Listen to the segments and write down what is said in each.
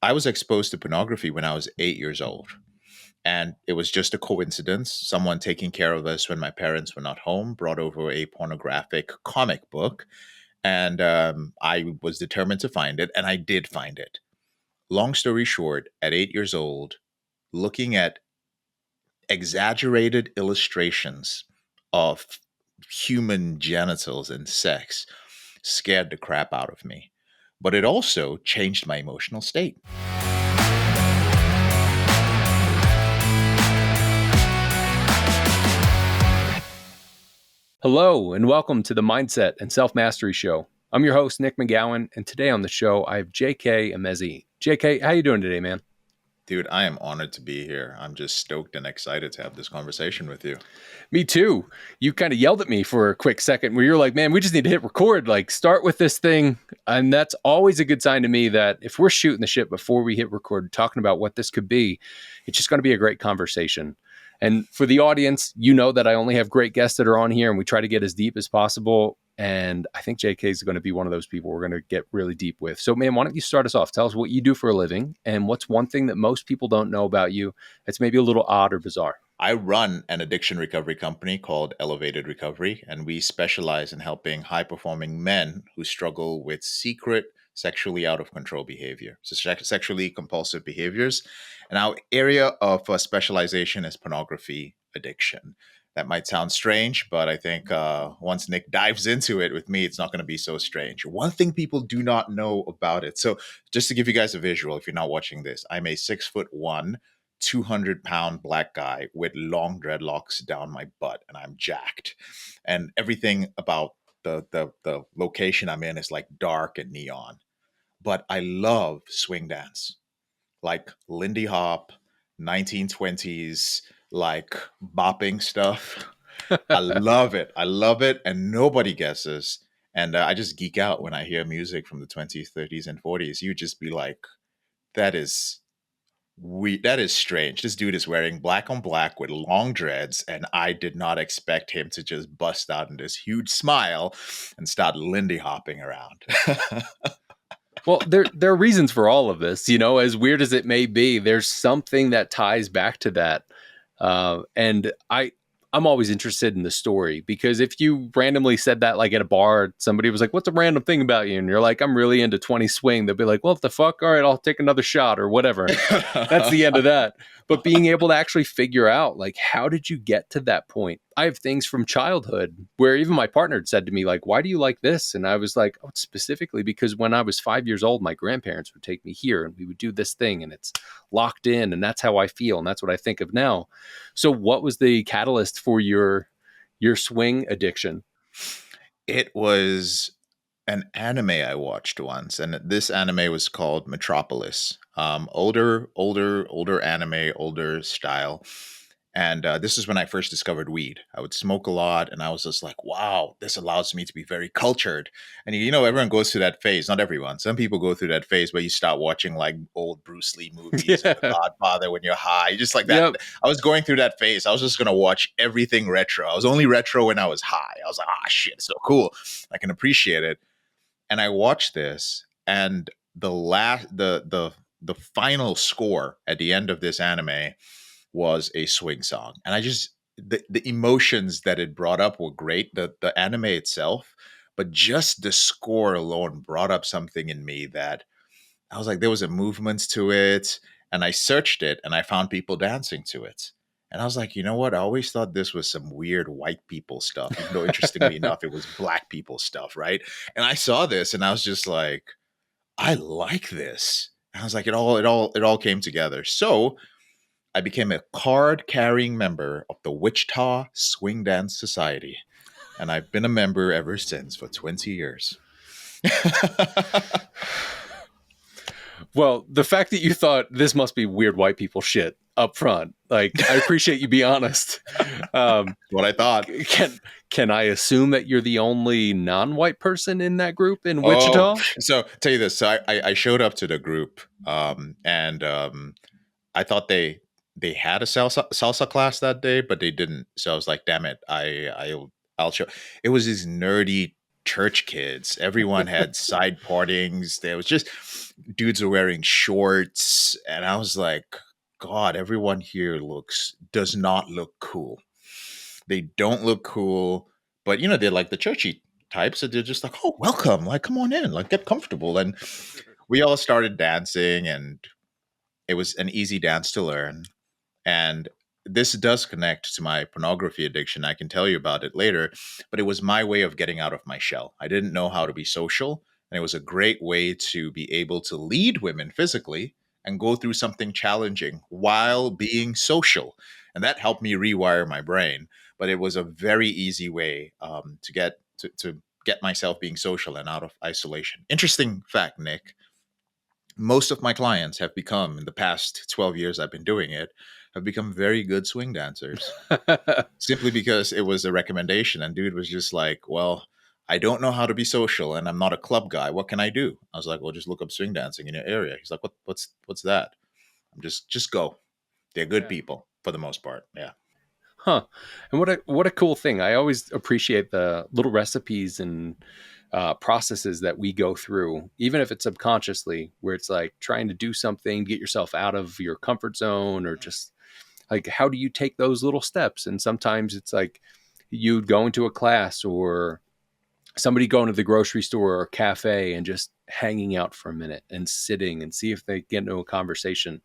I was exposed to pornography when I was 8 years old. And it was just a coincidence. Someone taking care of us when my parents were not home brought over a pornographic comic book. And I was determined to find it. And I did find it. Long story short, at 8 years old, looking at exaggerated illustrations of human genitals and sex scared the crap out of me. But it also changed my emotional state. Hello, and welcome to the Mindset and Self-Mastery Show. I'm your host, Nick McGowan, and today on the show, I have J.K Emezi. J.K., how you doing today, man? Dude, I am honored to be here. I'm just stoked and excited to have this conversation with you. Me too. You kind of yelled at me for a quick second where you're like, man, we just need to hit record, like start with this thing. And that's always a good sign to me that if we're shooting the shit before we hit record, talking about what this could be, it's just going to be a great conversation. And for the audience, you know that I only have great guests that are on here and we try to get as deep as possible. And I think JK is going to be one of those people we're going to get really deep with. So, man, why don't you start us off? Tell us what you do for a living and what's one thing that most people don't know about you that's maybe a little odd or bizarre. I run an addiction recovery company called Elevated Recovery, and we specialize in helping high-performing men who struggle with secret, sexually out of control behavior, so sexually compulsive behaviors. And our area of specialization is pornography addiction. That might sound strange, but I think once Nick dives into it with me, it's not going to be so strange. One thing people do not know about it. So just to give you guys a visual, if you're not watching this, I'm a 6'1", 200-pound black guy with long dreadlocks down my butt, and I'm jacked. And everything about the location I'm in is like dark and neon. But I love swing dance, like Lindy Hop, 1920s, like bopping stuff. I love it. I love it, and nobody guesses. And I just geek out when I hear music from the 20s, 30s, and 40s. You just be like, that is that is strange. This dude is wearing black on black with long dreads, and I did not expect him to just bust out in this huge smile and start Lindy hopping around. Well, there are reasons for all of this, you know, as weird as it may be, there's something that ties back to that. I'm always interested in the story because if you randomly said that like at a bar, somebody was like, what's a random thing about you? And you're like, I'm really into 20 swing. They'll be like, well, what the fuck? All right, I'll take another shot or whatever. That's the end of that. But being able to actually figure out, like, how did you get to that point? I have things from childhood where even my partner had said to me, like, why do you like this? And I was like, oh, specifically because when I was 5 years old, my grandparents would take me here and we would do this thing and it's locked in and that's how I feel. And that's what I think of now. So what was the catalyst for your swing addiction? It was an anime I watched once, and this anime was called Metropolis. Older anime, older style. And this is when I first discovered weed. I would smoke a lot, and I was just like, wow, this allows me to be very cultured. And you know, everyone goes through that phase. Not everyone. Some people go through that phase where you start watching like old Bruce Lee movies or The Yeah. Godfather when you're high. Just like that. Yep. I was going through that phase. I was just going to watch everything retro. I was only retro when I was high. I was like, ah, shit, so cool. I can appreciate it. And I watched this, and the final score at the end of this anime was a swing song. And I just the emotions that it brought up were great. The anime itself, but just the score alone brought up something in me that I was like, there was a movement to it. And I searched it and I found people dancing to it. And I was like, you know what? I always thought this was some weird white people stuff, even though interestingly enough, it was black people stuff, right? And I saw this and I was just like, I like this. And I was like, it all came together. So I became a card-carrying member of the Wichita Swing Dance Society, and I've been a member ever since for 20 years. Well, the fact that you thought this must be weird white people shit up front, like, I appreciate you be honest. What I thought. Can I assume that you're the only non-white person in that group in Oh, Wichita? so tell you this. So I showed up to the group, and I thought they had a salsa class that day, but they didn't. So I was like, damn it, I'll show. It was this nerdy church kids. Everyone had side partings. There was just dudes were wearing shorts, and I was like, God, everyone here does not look cool. They don't look cool, but they're like the churchy types. So they're just like, oh, welcome, like come on in, like get comfortable. And we all started dancing, and it was an easy dance to learn. And this does connect to my pornography addiction. I can tell you about it later, but it was my way of getting out of my shell. I didn't know how to be social, and it was a great way to be able to lead women physically and go through something challenging while being social. And that helped me rewire my brain. But it was a very easy way to get myself being social and out of isolation. Interesting fact, Nick, most of my clients have become, in the past 12 years I've been doing it, have become very good swing dancers simply because it was a recommendation. And dude was just like, well, I don't know how to be social and I'm not a club guy. What can I do? I was like, well, just look up swing dancing in your area. He's like, what's that? I'm just go. They're good Yeah. people for the most part. Yeah. Huh. And what a cool thing. I always appreciate the little recipes and processes that we go through, even if it's subconsciously, where it's like trying to do something, get yourself out of your comfort zone, or just like how do you take those little steps? And sometimes it's like you go into a class or somebody going to the grocery store or cafe and just hanging out for a minute and sitting and see if they get into a conversation.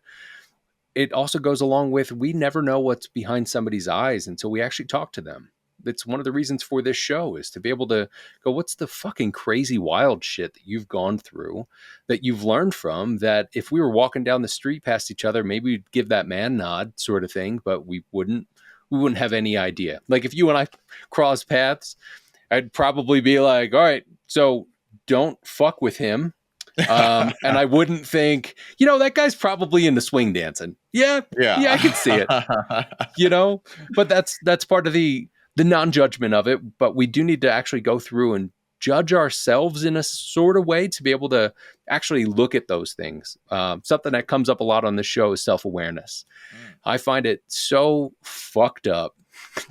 It also goes along with we never know what's behind somebody's eyes until we actually talk to them. That's one of the reasons for this show, is to be able to go, what's the fucking crazy wild shit that you've gone through, that you've learned from, that if we were walking down the street past each other, maybe we'd give that man nod sort of thing, but we wouldn't have any idea. Like if you and I cross paths, I'd probably be like, all right, so don't fuck with him. And I wouldn't think, that guy's probably into swing dancing. Yeah, yeah, I Yeah. could see it. But that's part of the non-judgment of it. But we do need to actually go through and judge ourselves in a sort of way to be able to actually look at those things. Something that comes up a lot on this show is self-awareness. Mm, I find it so fucked up,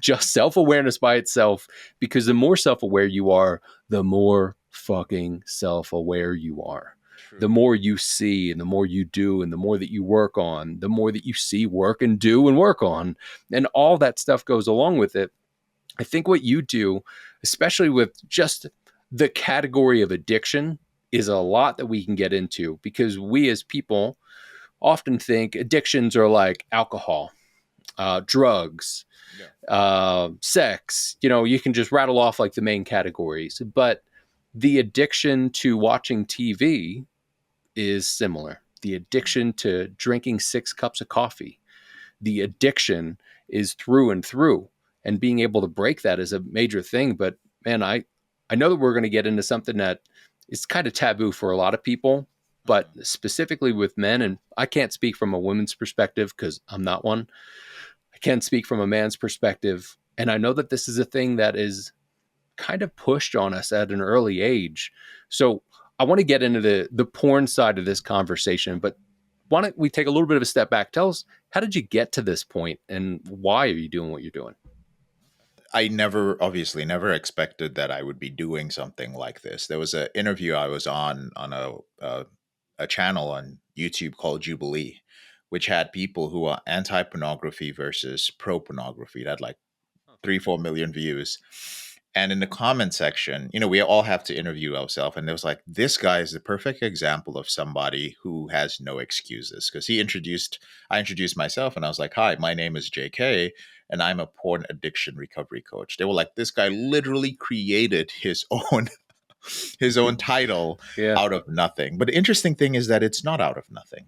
just self-awareness by itself, because the more self-aware you are, the more fucking self-aware you are. The true. more you see and the more you do and the more that you work on, the more that you see, work, and do and work on, and all that stuff goes along with it. I think what you do, especially with just the category of addiction, is a lot that we can get into, because we as people often think addictions are like alcohol, drugs, Yeah. sex. You can just rattle off like the main categories. But the addiction to watching TV is similar. The Mm, addiction to drinking 6 cups of coffee, the addiction is through and through. And being able to break that is a major thing. But man, I know that we're going to get into something that is kind of taboo for a lot of people, but mm. specifically with men. And I can't speak from a woman's perspective because I'm not one. I can speak from a man's perspective. And I know that this is a thing that is kind of pushed on us at an early age. So I want to get into the porn side of this conversation, but why don't we take a little bit of a step back? Tell us, how did you get to this point and why are you doing what you're doing? I never, obviously, never expected that I would be doing something like this. There was an interview I was on a channel on YouTube called Jubilee, which had people who are anti pornography versus pro pornography. It had like 3 4 million views. And in the comment section, we all have to interview ourselves. And there was like, this guy is the perfect example of somebody who has no excuses. Because I introduced myself and I was like, hi, my name is J.K. and I'm a porn addiction recovery coach. They were like, this guy literally created his own his own title Yeah. out of nothing. But the interesting thing is that it's not out of nothing.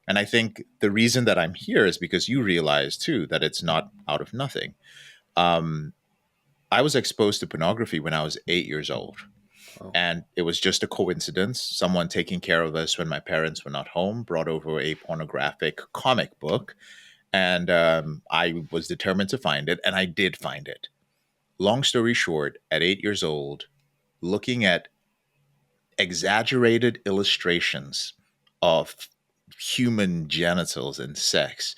And I think the reason that I'm here is because you realize too that it's not out of nothing. Um, I was exposed to pornography when I was 8 years old. Oh, And it was just a coincidence. Someone taking care of us when my parents were not home brought over a pornographic comic book. And I was determined to find it. And I did find it. Long story short, at 8 years old, looking at exaggerated illustrations of human genitals and sex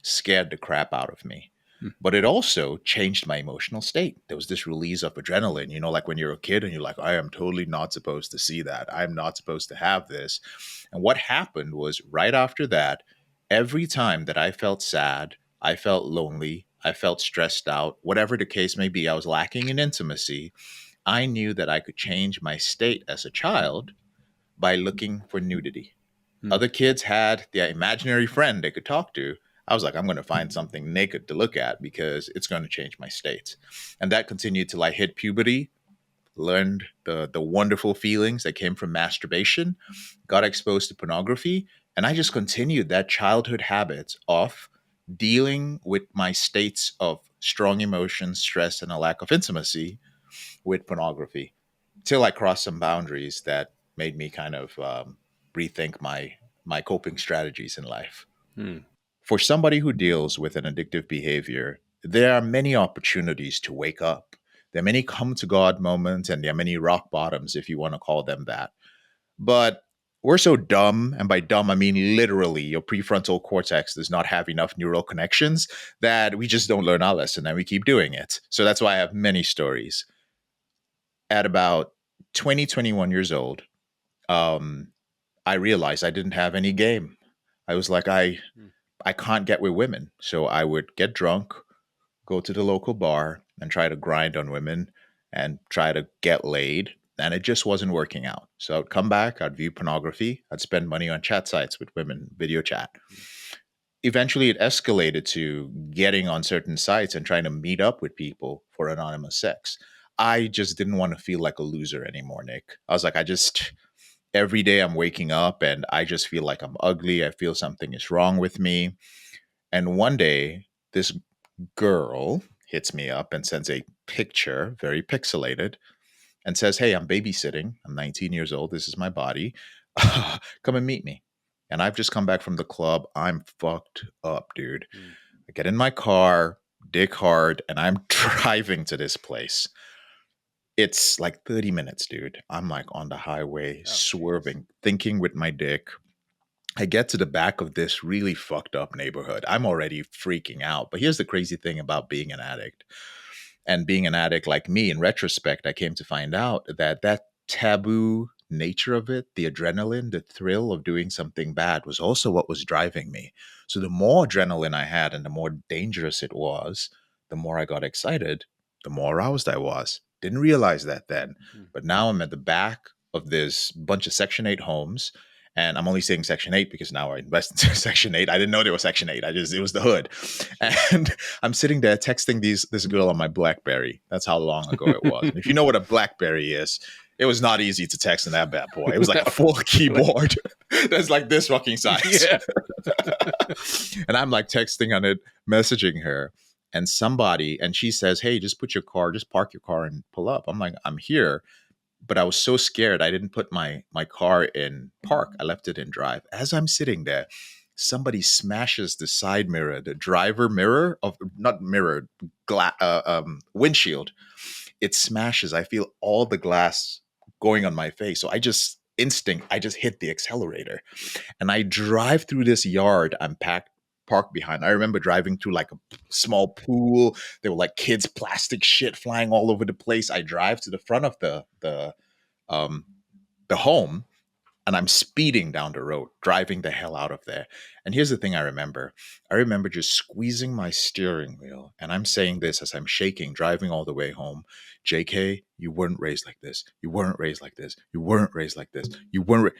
scared the crap out of me. Mm. But it also changed my emotional state. There was this release of adrenaline, like when you're a kid and you're like, I am totally not supposed to see that. I'm not supposed to have this. And what happened was right after that, every time that I felt sad, I felt lonely, I felt stressed out, whatever the case may be, I was lacking in intimacy. I knew that I could change my state as a child by looking for nudity. Mm. Other kids had their imaginary friend they could talk to. I was like, I'm going to find something naked to look at because it's going to change my state. And that continued till I hit puberty, learned the wonderful feelings that came from masturbation, got exposed to pornography, and I just continued that childhood habit of dealing with my states of strong emotions, stress, and a lack of intimacy with pornography till I crossed some boundaries that made me kind of rethink my coping strategies in life. Mm. For somebody who deals with an addictive behavior, there are many opportunities to wake up. There are many come to God moments and there are many rock bottoms, if you want to call them that. But we're so dumb, and by dumb, I mean literally your prefrontal cortex does not have enough neural connections that we just don't learn our lesson and we keep doing it. So that's why I have many stories. At about 20, 21 years old, um, I realized I didn't have any game. I was like, Mm. I can't get with women. So I would get drunk, go to the local bar, and try to grind on women and try to get laid. And it just wasn't working out. So I'd come back, I'd view pornography, I'd spend money on chat sites with women, video chat. Eventually, it escalated to getting on certain sites and trying to meet up with people for anonymous sex. I just didn't want to feel like a loser anymore, Nick. I was like, every day I'm waking up and I just feel like I'm ugly. I feel something is wrong with me. And one day, this girl hits me up and sends a picture, very pixelated, and says, Hey, I'm babysitting. I'm 19 years old. This is my body. Come and meet me. And I've just come back from the club. I'm fucked up, dude. Mm. I get in my car, dick hard, and I'm driving to this place. It's like 30 minutes, dude. I'm like on the highway, Oh, jeez. swerving, thinking with my dick. I get to the back of this really fucked up neighborhood. I'm already freaking out. But here's the crazy thing about being an addict. And being an addict like me, in retrospect, I came to find out that that taboo nature of it, the adrenaline, the thrill of doing something bad was also what was driving me. So the more adrenaline I had and the more dangerous it was, the more I got excited, the more aroused I was. Didn't realize that then. Mm. But now I'm at the back of this bunch of Section 8 homes. And I'm only saying Section 8 because now I invest in Section 8. I didn't know there was Section 8. It was the hood. And I'm sitting there texting this girl on my BlackBerry. That's how long ago it was. And if you know what a BlackBerry is, it was not easy to text in that bad boy. It was like a full keyboard that's like this fucking size. Yeah. And I'm like texting on it, messaging her. And she says, Hey, just park your car and pull up. I'm like, I'm here. But I was so scared I didn't put my car in park. I left it in drive. As I'm sitting there, somebody smashes the side mirror, the driver mirror of not mirror, windshield. It smashes. I feel all the glass going on my face. So I just hit the accelerator and I drive through this yard I'm parked behind. I remember driving through like a small pool. There were like kids' plastic shit flying all over the place. I drive to the front of um the home and I'm speeding down the road, driving the hell out of there. And here's the thing I remember. I remember just squeezing my steering wheel. And I'm saying this as I'm shaking, driving all the way home. JK, you weren't raised like this. You weren't raised like this. You weren't raised like this. You weren't.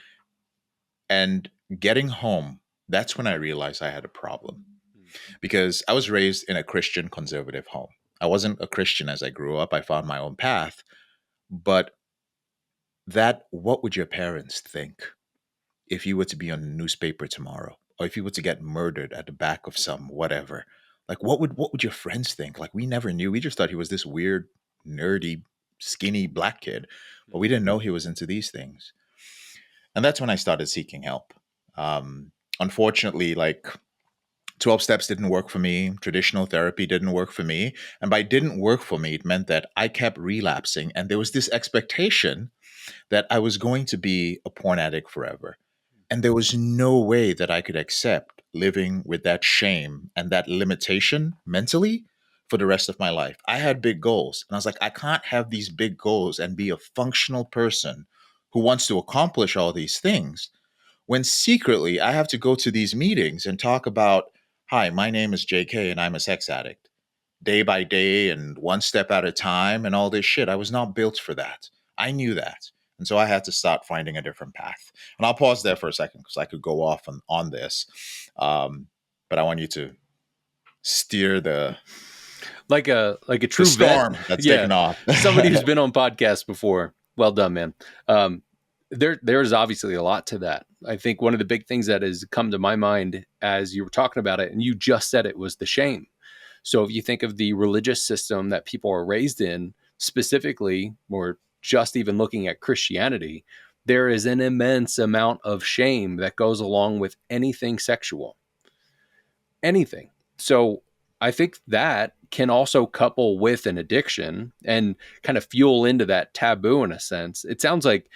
And getting home, that's when I realized I had a problem because I was raised in a Christian conservative home. I wasn't a Christian as I grew up. I found my own path. But what would your parents think if you were to be on the newspaper tomorrow, or if you were to get murdered at the back of some whatever? Like, what would your friends think? Like, we never knew. We just thought he was this weird, nerdy, skinny black kid, but we didn't know he was into these things. And that's when I started seeking help. Unfortunately, like 12 steps didn't work for me. Traditional therapy didn't work for me. And by didn't work for me, it meant that I kept relapsing. And there was this expectation that I was going to be a porn addict forever. And there was no way that I could accept living with that shame and that limitation mentally for the rest of my life. I had big goals, and I was like, I can't have these big goals and be a functional person who wants to accomplish all these things when secretly I have to go to these meetings and talk about, hi, my name is JK and I'm a sex addict, day by day and one step at a time and all this shit. I was not built for that. I knew that. And so I had to start finding a different path. And I'll pause there for a second because I could go off on this. Um, but I want you to steer Like a the true vet. storm that's Yeah, taken off. somebody who's been on podcasts before. Well done, man. There's obviously a lot to that. I think one of the big things that has come to my mind as you were talking about it, and you just said it, was the shame. So if you think of the religious system that people are raised in, specifically, or just even looking at Christianity, there is an immense amount of shame that goes along with anything sexual, anything. So I think that can also couple with an addiction and kind of fuel into that taboo in a sense. It sounds like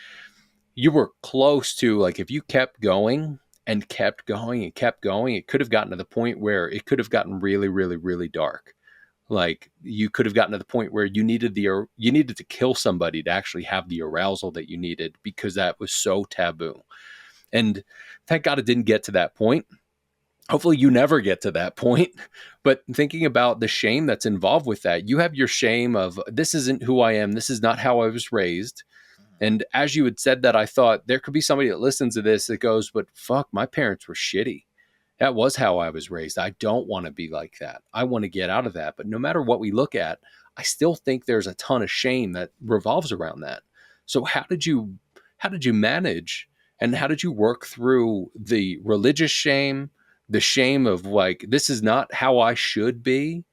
you were close to, like, if you kept going and kept going and kept going, it could have gotten to the point where it could have gotten really, really, really dark. Like you could have gotten to the point where you needed to kill somebody to actually have the arousal that you needed because that was so taboo. And thank God it didn't get to that point. Hopefully you never get to that point. But thinking about the shame that's involved with that, you have your shame of, this isn't who I am, this is not how I was raised. And as you had said that, I thought there could be somebody that listens to this that goes, but fuck, my parents were shitty. That was how I was raised. I don't want to be like that. I want to get out of that. But no matter what we look at, I still think there's a ton of shame that revolves around that. So how did you manage, and how did you work through the religious shame, the shame of, like, this is not how I should be,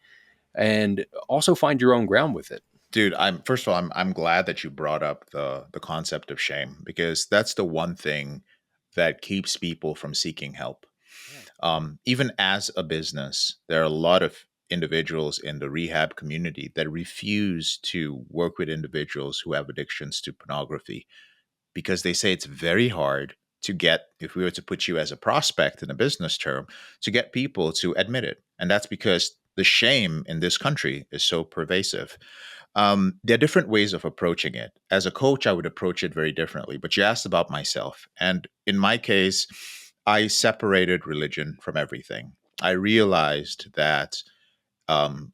and also find your own ground with it? Dude, I'm first of all, I'm glad that you brought up the concept of shame because that's the one thing that keeps people from seeking help. Yeah. Even as a business, there are a lot of individuals in the rehab community that refuse to work with individuals who have addictions to pornography because they say it's very hard to get, if we were to put you as a prospect in a business term, to get people to admit it. And that's because the shame in this country is so pervasive. There are different ways of approaching it. As a coach, I would approach it very differently. But you asked about myself. And in my case, I separated religion from everything. I realized that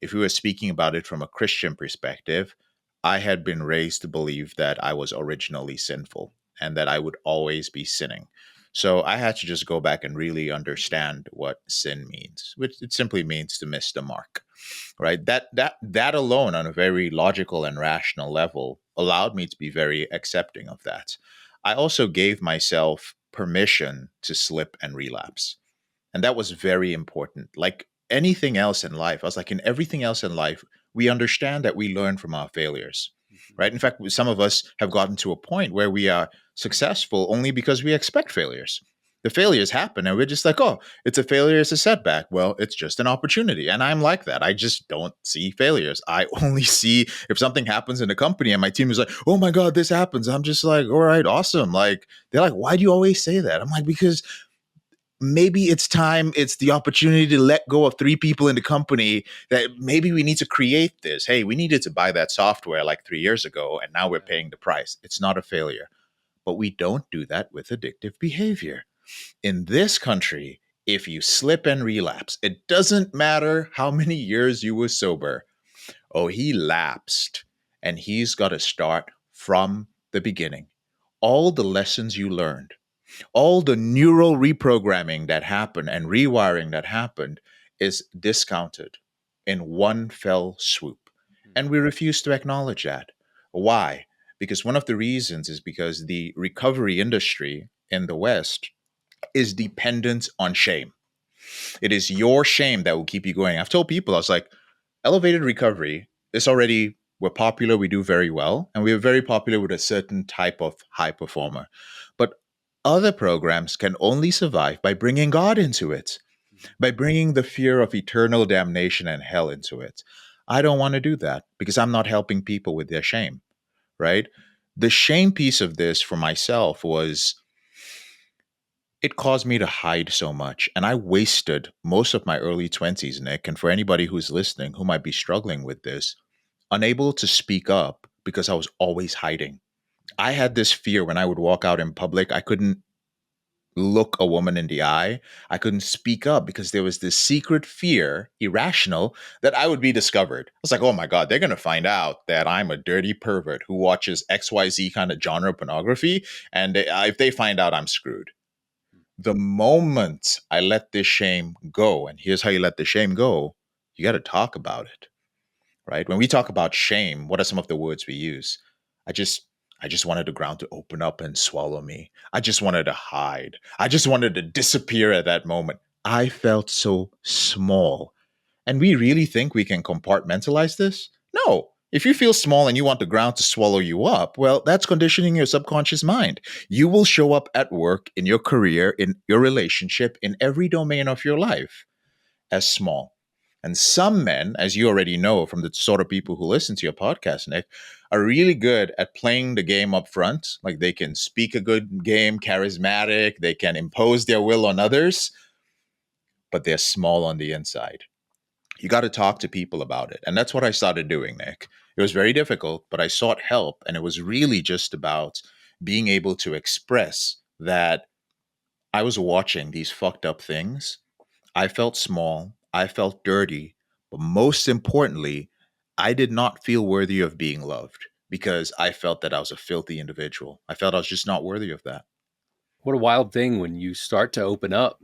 if we were speaking about it from a Christian perspective, I had been raised to believe that I was originally sinful and that I would always be sinning. So I had to just go back and really understand what sin means, which it simply means to miss the mark, right? That alone, on a very logical and rational level, allowed me to be very accepting of that. I also gave myself permission to slip and relapse, and that was very important. Like anything else in life, I was like, in everything else in life, we understand that we learn from our failures, right? In fact, some of us have gotten to a point where we are successful only because we expect failures. The failures happen, and we're just like, oh, it's a failure, it's a setback. Well, it's just an opportunity. And I'm like that. I just don't see failures. I only see if something happens in a company and my team is like, oh my God, this happens. I'm just like, all right, awesome. Like, they're like, why do you always say that? I'm like, because maybe it's time, it's the opportunity to let go of three people in the company, that maybe we need to create this. Hey, we needed to buy that software like 3 years ago and now we're Yeah. paying the price. It's not a failure. But we don't do that with addictive behavior. In this country, if you slip and relapse, it doesn't matter how many years you were sober. Oh, he lapsed and he's got to start from the beginning. All the lessons you learned, all the neural reprogramming that happened and rewiring that happened is discounted in one fell swoop. And we refuse to acknowledge that. Why? Because one of the reasons is because the recovery industry in the West is dependent on shame. It is your shame that will keep you going. I've told people, I was like, elevated recovery is already, we're popular, we do very well, and we're very popular with a certain type of high performer. But other programs can only survive by bringing God into it, by bringing the fear of eternal damnation and hell into it. I don't want to do that because I'm not helping people with their shame, right? The shame piece of this for myself was, it caused me to hide so much. And I wasted most of my early 20s, Nick. And for anybody who's listening who might be struggling with this, unable to speak up because I was always hiding. I had this fear when I would walk out in public. I couldn't look a woman in the eye. I couldn't speak up because there was this secret fear, irrational, that I would be discovered. I was like, oh my God, they're going to find out that I'm a dirty pervert who watches XYZ kind of genre pornography. And if they find out, I'm screwed. The moment I let this shame go, and here's how you let the shame go, you got to talk about it, right? When we talk about shame, what are some of the words we use? I just I just wanted the ground to open up and swallow me. I just wanted to hide. I just wanted to disappear at that moment. I felt so small. And we really think we can compartmentalize this? No. If you feel small and you want the ground to swallow you up, well, that's conditioning your subconscious mind. You will show up at work, in your career, in your relationship, in every domain of your life as small. And some men, as you already know from the sort of people who listen to your podcast, Nick, are really good at playing the game up front. Like they can speak a good game, charismatic, they can impose their will on others, but they're small on the inside. You got to talk to people about it. And that's what I started doing, Nick. It was very difficult, but I sought help. And it was really just about being able to express that I was watching these fucked up things. I felt small. I felt dirty. But most importantly, I did not feel worthy of being loved because I felt that I was a filthy individual. I felt I was just not worthy of that. What a wild thing when you start to open up,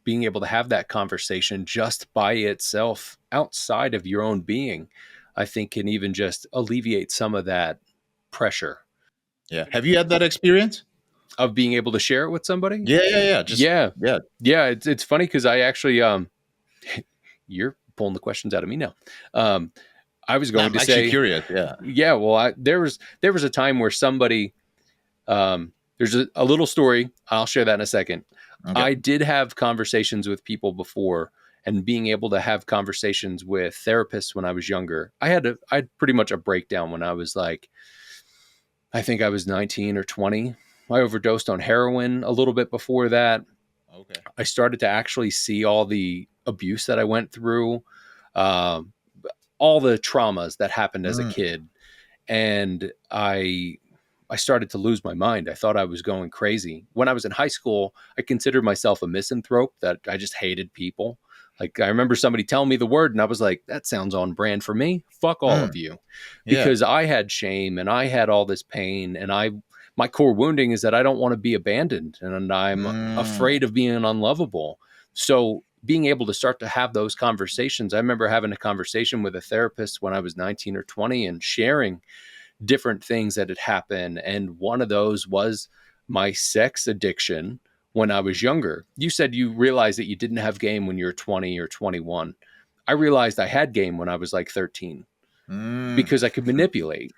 being able to have that conversation just by itself outside of your own being, I think can even just alleviate some of that pressure Yeah. Have you had that experience? of being able to share it with somebody. Yeah, yeah, yeah. Just, Yeah. yeah. Yeah. It's funny because I actually, you're pulling the questions out of me now. Um, I was going I'm to actually say, curious. Yeah. yeah, well, there was a time where somebody, there's a little story. I'll share that in a second. Okay. I did have conversations with people before, and being able to have conversations with therapists when I was younger. I had pretty much a breakdown when I was like, I think I was 19 or 20. I overdosed on heroin a little bit before that. Okay. I started to actually see all the abuse that I went through, um, all the traumas that happened as a Mm, kid, and I started to lose my mind. I thought I was going crazy. When I was in high school, I considered myself a misanthrope, that I just hated people. Like I remember somebody telling me the word and I was like, that sounds on brand for me. Fuck all of mm, you. yeah. Because I had shame and I had all this pain, and my core wounding is that I don't want to be abandoned and I'm Mm, afraid of being unlovable. So being able to start to have those conversations, I remember having a conversation with a therapist when I was 19 or 20 and sharing different things that had happened. And one of those was my sex addiction when I was younger. You said you realized that you didn't have game when you were 20 or 21. I realized I had game when I was like 13 mm. because I could manipulate.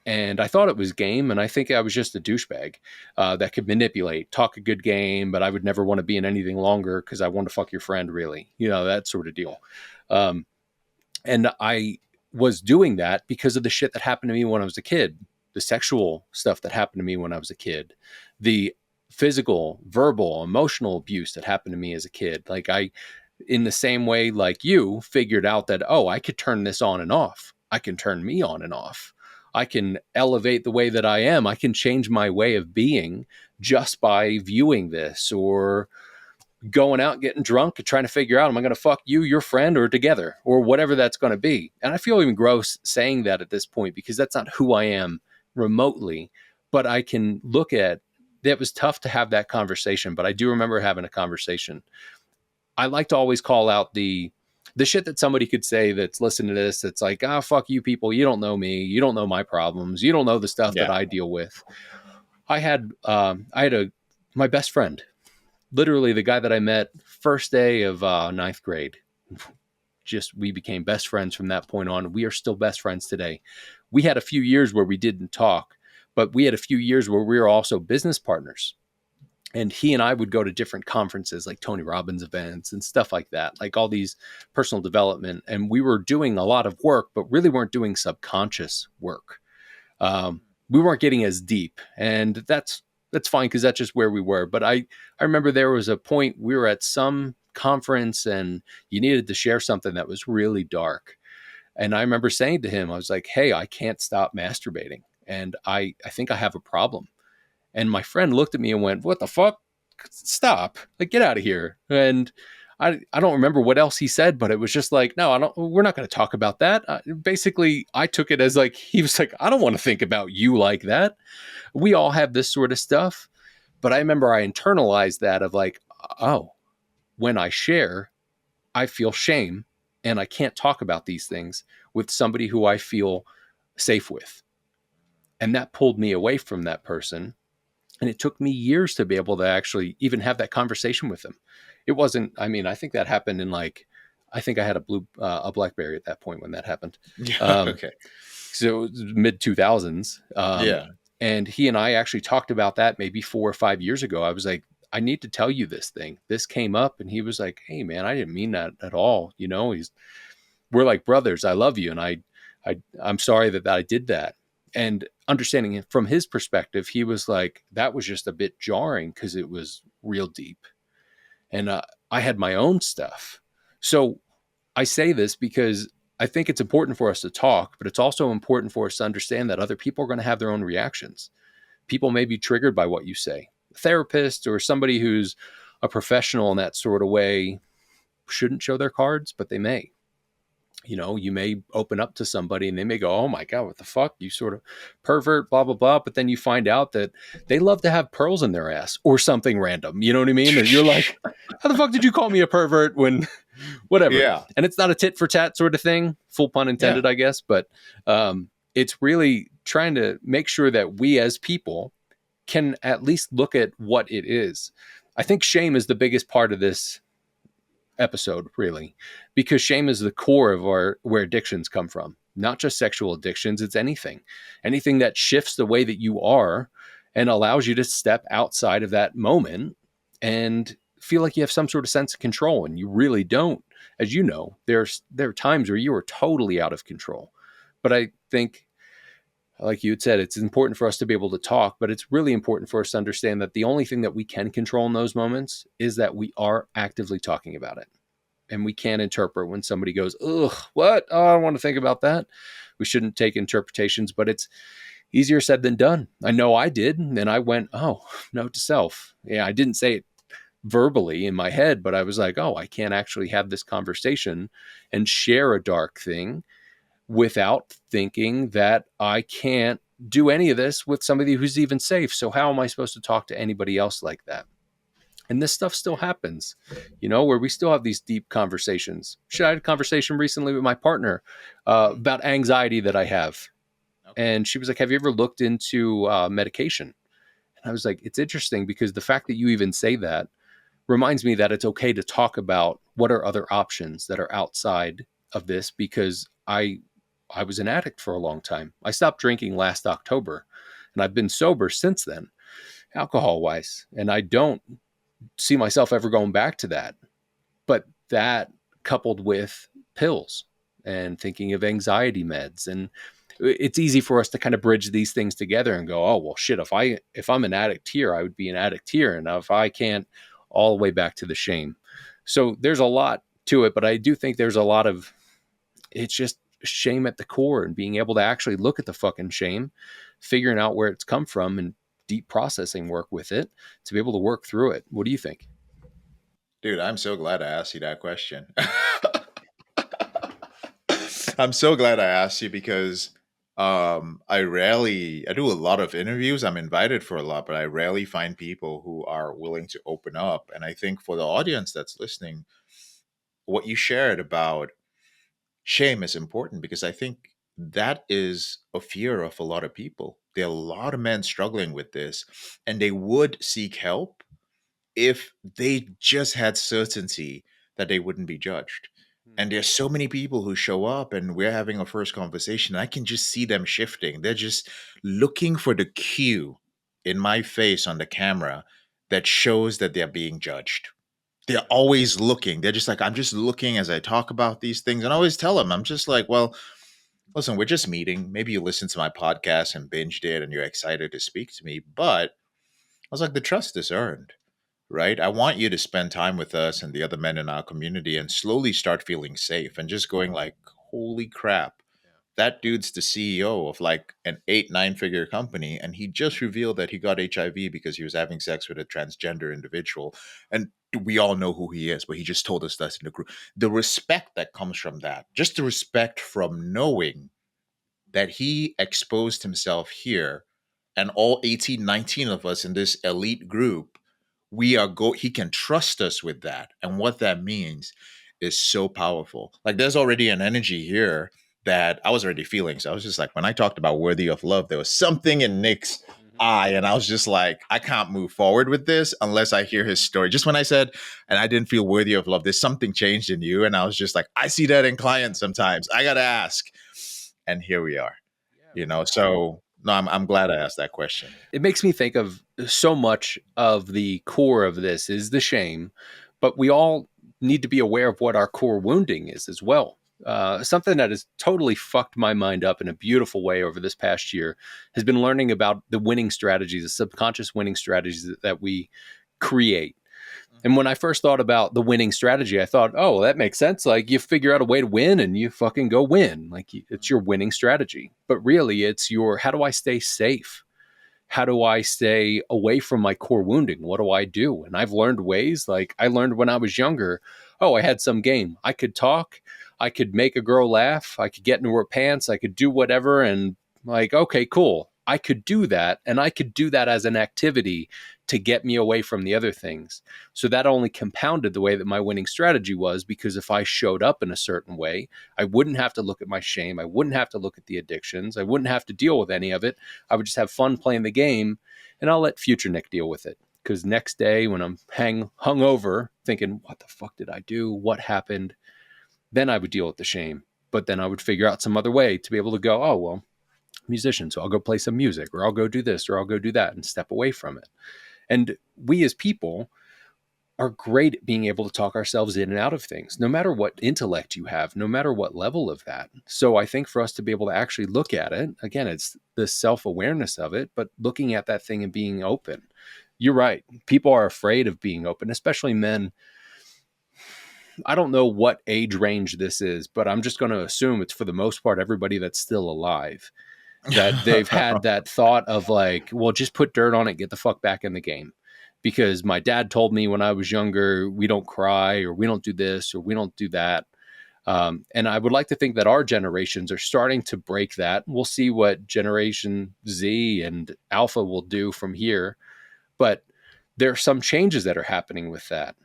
And I thought it was game, and I think I was just a douchebag that could manipulate, talk a good game, but I would never want to be in anything longer because I want to fuck your friend, really, that sort of deal. Um, and I was doing that because of the shit that happened to me when I was a kid, the sexual stuff that happened to me when I was a kid, the physical, verbal, emotional abuse that happened to me as a kid. Like in the same way, like you figured out that, oh, I could turn this on and off. I can turn me on and off. I can elevate the way that I am. I can change my way of being just by viewing this, or going out getting drunk and trying to figure out, am I going to fuck you, your friend, or together, or whatever that's going to be. And I feel even gross saying that at this point because that's not who I am remotely. But I can look at that. Was tough to have that conversation, but I do remember having a conversation. I like to always call out the shit that somebody could say that's listening to this. That's like, ah, fuck you people. You don't know me. You don't know my problems. You don't know the stuff that Yeah. I deal with. I had my best friend, literally the guy that I met first day of ninth grade. Just we became best friends from that point on. We are still best friends today. We had a few years where we didn't talk, but we had a few years where we were also business partners. And he and I would go to different conferences like Tony Robbins events and stuff like that, like all these personal development. And we were doing a lot of work, but really weren't doing subconscious work. We weren't getting as deep. And that's that's fine because that's just where we were. But I remember there was a point we were at some conference and you needed to share something that was really dark. And I remember saying to him, I was like, hey, I can't stop masturbating. And I think I have a problem. And my friend looked at me and went, what the fuck? Stop. Like, get out of here. And I don't remember what else he said, but it was just like, no, I don't, we're not going to talk about that. Basically, I took it as like, he was like, I don't want to think about you like that. We all have this sort of stuff. But I remember I internalized that of like, oh, when I share, I feel shame and I can't talk about these things with somebody who I feel safe with. And that pulled me away from that person. And it took me years to be able to actually even have that conversation with them. It wasn't, I mean, I think that happened in like, I think I had a Blackberry at that point when that happened. Yeah. Um, Okay. so it was mid 2000s. Yeah. And he and I actually talked about that maybe 4 or 5 years ago. I was like, I need to tell you this thing. This came up. And he was like, hey, man, I didn't mean that at all. You know, we're like brothers. I love you. And I'm sorry that I did that. And understanding it from his perspective, he was like, that was just a bit jarring because it was real deep. And I had my own stuff. So I say this because I think it's important for us to talk, but it's also important for us to understand that other people are going to have their own reactions. People may be triggered by what you say. A therapist or somebody who's a professional in that sort of way shouldn't show their cards, but they may. You know, you may open up to somebody and they may go, oh my God, what the fuck? You sort of pervert, blah, blah, blah. But then you find out that they love to have pearls in their ass or something random. You know what I mean? And you're like, how the fuck did you call me a pervert when whatever? Yeah. And it's not a tit for tat sort of thing, full pun Yeah. intended, I guess. But it's really trying to make sure that we as people can at least look at what it is. I think shame is the biggest part of this episode, really, because shame is the core of our where addictions come from. Not just sexual addictions, it's anything that shifts the way that you are and allows you to step outside of that moment and feel like you have some sort of sense of control, and you really don't. As you know, there are times where you are totally out of control. But I think, like you had said, it's important for us to be able to talk, but it's really important for us to understand that the only thing that we can control in those moments is that we are actively talking about it. And we can't interpret when somebody goes, ugh, what? Oh, I don't want to think about that. We shouldn't take interpretations, but it's easier said than done. I know I did. And I went, oh, note to self. Yeah, I didn't say it verbally in my head, but I was like, oh, I can't actually have this conversation and share a dark thing without thinking that I can't do any of this with somebody who's even safe. So how am I supposed to talk to anybody else like that? And this stuff still happens, you know, where we still have these deep conversations. I had a conversation recently with my partner Mhm. about anxiety that I have. Okay. And she was like, have you ever looked into medication? And I was like, it's interesting because the fact that you even say that reminds me that it's okay to talk about what are other options that are outside of this, because I was an addict for a long time. I stopped drinking last October and I've been sober since then, alcohol wise. And I don't see myself ever going back to that. But that coupled with pills and thinking of anxiety meds, and it's easy for us to kind of bridge these things together and go, oh well shit, if I'm an addict here, I would be an addict here. And if I can't, all the way back to the shame. So there's a lot to it, but I do think there's a lot of, it's just shame at the core, and being able to actually look at the fucking shame, figuring out where it's come from, and deep processing work with it to be able to work through it. What do you think? Dude, I'm so glad I asked you that question. I'm so glad I asked you because I do a lot of interviews. I'm invited for a lot, but I rarely find people who are willing to open up. And I think for the audience that's listening, what you shared about shame is important because I think that is a fear of a lot of people. There are a lot of men struggling with this, and they would seek help if they just had certainty that they wouldn't be judged. And there's so many people who show up and we're having a first conversation. I can just see them shifting. They're just looking for the cue in my face on the camera that shows that they're being judged. They're always looking. They're just like, I'm just looking as I talk about these things. And I always tell them, I'm just like, well, listen, we're just meeting. Maybe you listen to my podcast and binged it and you're excited to speak to me. But was like, the trust is earned, right? I want you to spend time with us and the other men in our community and slowly start feeling safe and just going like, holy crap, that dude's the CEO of like an 8, 9 figure company. And he just revealed that he got HIV because he was having sex with a transgender individual. And we all know who he is, but he just told us that in the group. The respect that comes from that, just the respect from knowing that he exposed himself here and all 18, 19 of us in this elite group, he can trust us with that. And what that means is so powerful. Like there's already an energy here that I was already feeling. So I was just like, when I talked about worthy of love, there was something in Nick's eye. And I was just like, I can't move forward with this unless I hear his story. Just when I said, and I didn't feel worthy of love, there's something changed in you. And I was just like, I see that in clients sometimes. I got to ask. And here we are, Yeah, you well, know? So no, I'm glad I asked that question. it makes me think of so much of the core of this is the shame, but we all need to be aware of what our core wounding is as well. Something that has totally fucked my mind up in a beautiful way over this past year has been learning about the winning strategies, the subconscious winning strategies that we create. And when I first thought about the winning strategy, I thought, oh, that makes sense. Like you figure out a way to win and you fucking go win. Like it's your winning strategy. But really, it's your how do I stay safe? How do I stay away from my core wounding? What do I do? And I've learned ways like I learned when I was younger. Oh, I had some game. I could talk. I could make a girl laugh. I could get into her pants. I could do whatever. And like, okay, cool. I could do that. And I could do that as an activity to get me away from the other things. So that only compounded the way that my winning strategy was because if I showed up in a certain way, I wouldn't have to look at my shame. I wouldn't have to look at the addictions. I wouldn't have to deal with any of it. I would just have fun playing the game, and I'll let future Nick deal with it. Because next day, when I'm hungover, thinking, "What the fuck did I do? What happened?" Then I would deal with the shame. But then I would figure out some other way to be able to go, "Oh well, musician, so I'll go play some music, or I'll go do this, or I'll go do that," and step away from it. And we as people are great at being able to talk ourselves in and out of things, no matter what intellect you have, no matter what level of that. So I think for us to be able to actually look at it, again, it's the self awareness of it, but looking at that thing and being open. You're right. People are afraid of being open, especially men. I don't know what age range this is, but I'm just going to assume it's for the most part everybody that's still alive. That they've had that thought of like, well, just put dirt on it, get the fuck back in the game. Because my dad told me when I was younger, we don't cry or we don't do this or we don't do that. And I would like to think that our generations are starting to break that. We'll see what Generation Z and Alpha will do from here. But there are some changes that are happening with that.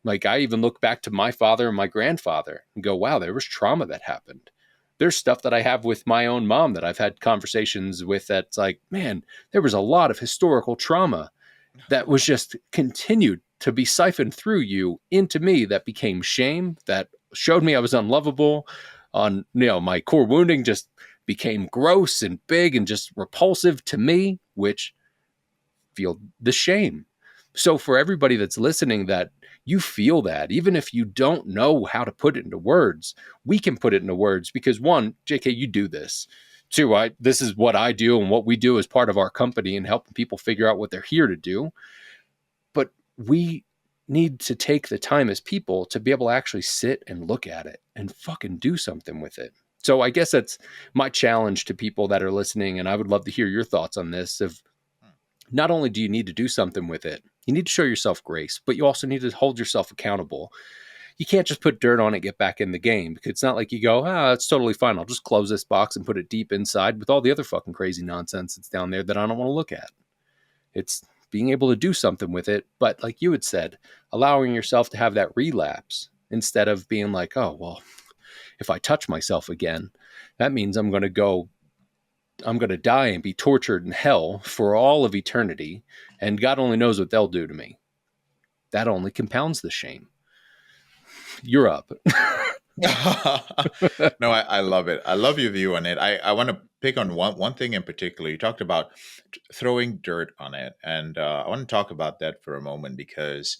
Like I even look back to my father and my grandfather and go, wow, there was trauma that happened. There's stuff that I have with my own mom that I've had conversations with that's like, man, there was a lot of historical trauma that was just continued to be siphoned through you into me that became shame, that showed me I was unlovable. On, my core wounding just became gross and big and just repulsive to me, which feel the shame. So for everybody that's listening that you feel that, even if you don't know how to put it into words, we can put it into words because one, JK, you do this. Two, this is what I do and what we do as part of our company and helping people figure out what they're here to do. But we need to take the time as people to be able to actually sit and look at it and fucking do something with it. So I guess that's my challenge to people that are listening. And I would love to hear your thoughts on this of not only do you need to do something with it, you need to show yourself grace, but you also need to hold yourself accountable. You can't just put dirt on it, get back in the game. Because it's not like you go, it's totally fine. I'll just close this box and put it deep inside with all the other fucking crazy nonsense that's down there that I don't want to look at. It's being able to do something with it. But like you had said, allowing yourself to have that relapse instead of being like, oh, well, if I touch myself again, that means I'm going to die and be tortured in hell for all of eternity. And God only knows what they'll do to me. That only compounds the shame. You're up. No, I love it. I love your view on it. I want to pick on one thing in particular. You talked about throwing dirt on it, and I want to talk about that for a moment because